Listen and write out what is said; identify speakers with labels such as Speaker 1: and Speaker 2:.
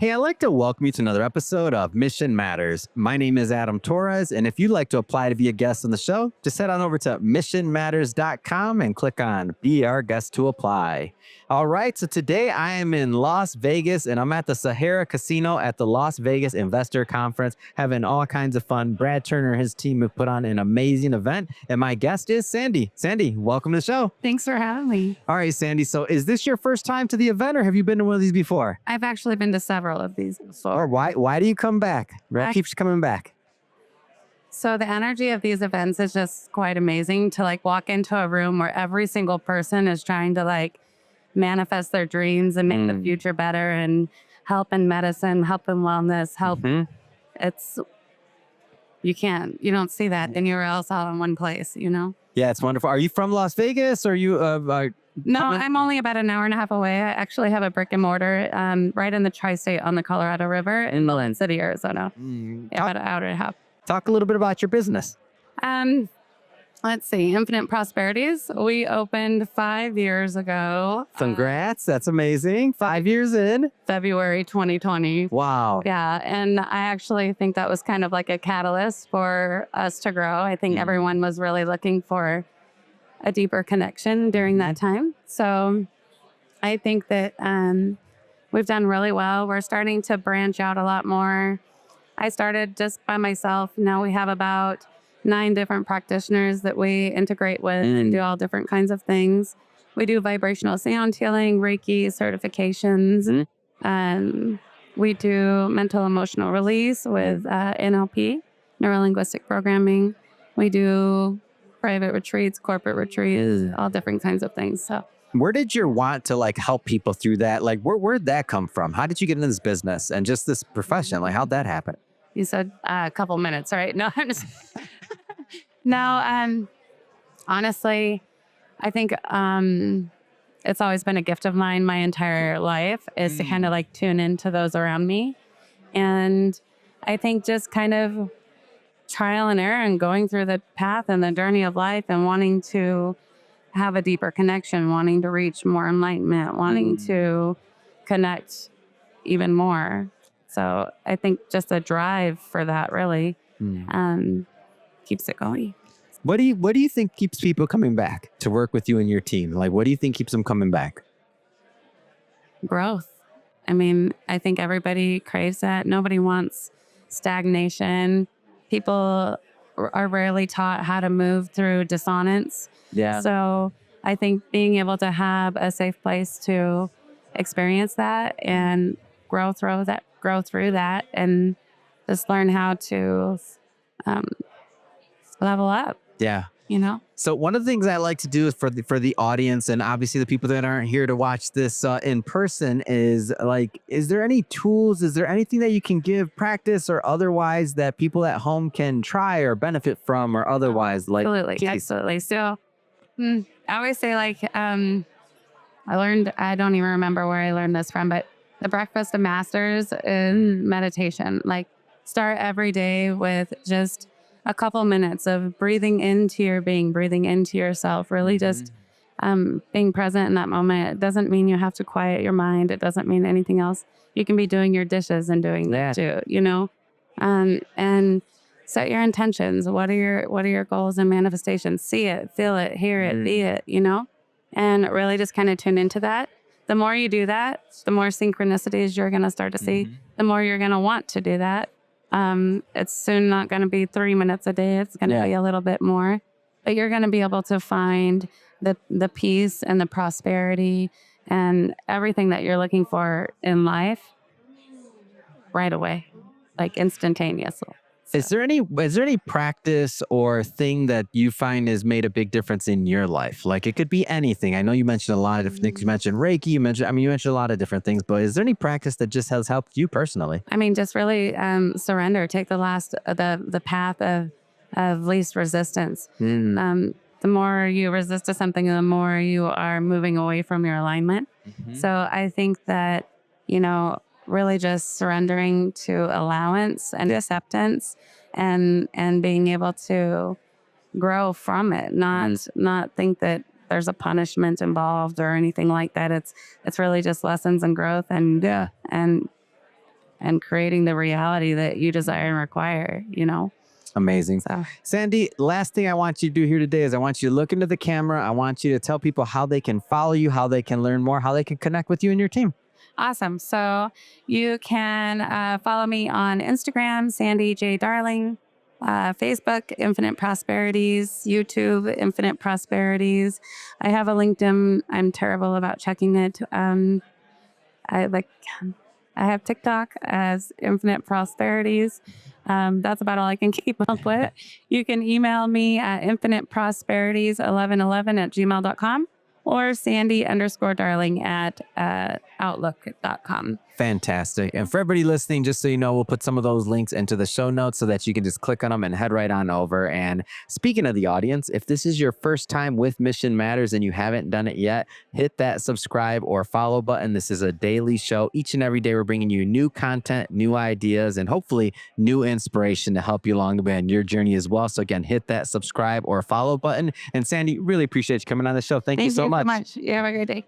Speaker 1: Hey, I'd like to welcome you to another episode of Mission Matters. My name is Adam Torres, and if you'd like to apply to be a guest on the show, just head on over to missionmatters.com and click on Be Our Guest to apply. All right, so today I am in Las Vegas, and I'm at the Sahara Casino at the Las Vegas Investor Conference, having all kinds of fun. Brad Turner and his team have put on an amazing event, and my guest is Sandy. Sandy, welcome to the show.
Speaker 2: Thanks for having me.
Speaker 1: All right, Sandy, so is this your first time to the event, or have you been to one of these before?
Speaker 2: I've actually been to several of these before.
Speaker 1: Or why do you come back? Brad keeps coming back.
Speaker 2: So the energy of these events is just quite amazing to walk into a room where every single person is trying to manifest their dreams and make the future better and help in medicine, help in wellness, help. You don't see that anywhere else all in one place,
Speaker 1: Yeah, it's wonderful. Are you from Las Vegas or are you
Speaker 2: No, I'm only about an hour and a half away. I actually have a brick and mortar right in the tri-state on the Colorado River in Milan City, Arizona. About an hour and a half.
Speaker 1: Talk a little bit about your business.
Speaker 2: Let's see. Infinite Prosperities. We opened 5 years ago.
Speaker 1: Congrats. That's amazing. 5 years in.
Speaker 2: February 2020.
Speaker 1: Wow.
Speaker 2: Yeah. And I actually think that was kind of like a catalyst for us to grow. I think everyone was really looking for a deeper connection during that time. So I think that we've done really well. We're starting to branch out a lot more. I started just by myself. Now we have about 9 different practitioners that we integrate with and do all different kinds of things. We do vibrational sound healing, Reiki certifications. We do mental emotional release with NLP, neuro-linguistic programming. We do private retreats, corporate retreats, all different kinds of things. So
Speaker 1: where did your want to help people through that? Where'd that come from? How did you get into this business and just this profession? How'd that happen?
Speaker 2: You said a couple minutes, right? No, I'm just... No, honestly, I think it's always been a gift of mine my entire life is to kind of tune into those around me. And I think just kind of trial and error and going through the path and the journey of life and wanting to have a deeper connection, wanting to reach more enlightenment, wanting to connect even more. So I think just a drive for that really keeps it going.
Speaker 1: What do you think keeps people coming back to work with you and your team? What do you think keeps them coming back?
Speaker 2: Growth. I mean, I think everybody craves that. Nobody wants stagnation. People are rarely taught how to move through dissonance.
Speaker 1: Yeah.
Speaker 2: So I think being able to have a safe place to experience that and grow through that, and just learn how to level up.
Speaker 1: Yeah.
Speaker 2: So
Speaker 1: one of the things I like to do for the audience, and obviously the people that aren't here to watch this in person, is is there any tools? Is there anything that you can give, practice or otherwise, that people at home can try or benefit from, or otherwise?
Speaker 2: Absolutely. So I always say I don't even remember where I learned this from, but the Breakfast of Masters in meditation. Start every day with just a couple minutes of breathing into your being, breathing into yourself, really just being present in that moment. It doesn't mean you have to quiet your mind. It doesn't mean anything else. You can be doing your dishes and doing that too, and set your intentions. What are your goals and manifestations? See it, feel it, hear it, be it, and really just kind of tune into that. The more you do that, the more synchronicities you're going to start to see, the more you're going to want to do that. It's soon not going to be 3 minutes a day. It's going to be a little bit more, but you're going to be able to find the peace and the prosperity and everything that you're looking for in life right away, instantaneously. So.
Speaker 1: Is there any practice or thing that you find has made a big difference in your life? It could be anything. I know you mentioned a lot of different things. You mentioned Reiki. You mentioned a lot of different things. But is there any practice that just has helped you personally?
Speaker 2: I mean, just really surrender. Take the path of least resistance. The more you resist to something, the more you are moving away from your alignment. So I think that really just surrendering to allowance and acceptance and being able to grow from it, not think that there's a punishment involved or anything like that. It's really just lessons and growth and and creating the reality that you desire and require,
Speaker 1: Amazing.
Speaker 2: So
Speaker 1: Sandy, last thing I want you to do here today is I want you to look into the camera. I want you to tell people how they can follow you, how they can learn more, how they can connect with you and your team.
Speaker 2: awesome. So you can follow me on Instagram, Sandy J. Darling, Facebook, Infinite Prosperities, YouTube, Infinite Prosperities. I have a LinkedIn. I'm terrible about checking it. I like I have TikTok as Infinite Prosperities. That's about all I can keep up with. You can email me at infiniteprosperities1111@gmail.com or Sandy_Darling at outlook.com.
Speaker 1: Fantastic. And for everybody listening, just so you know, we'll put some of those links into the show notes so that you can just click on them and head right on over. And speaking of the audience, if this is your first time with Mission Matters and you haven't done it yet, hit that subscribe or follow button. This is a daily show. Each and every day, we're bringing you new content, new ideas, and hopefully new inspiration to help you along the way on your journey as well. So again, hit that subscribe or follow button. And Sandy, really appreciate you coming on the show. Thank you so much.
Speaker 2: You have a great day.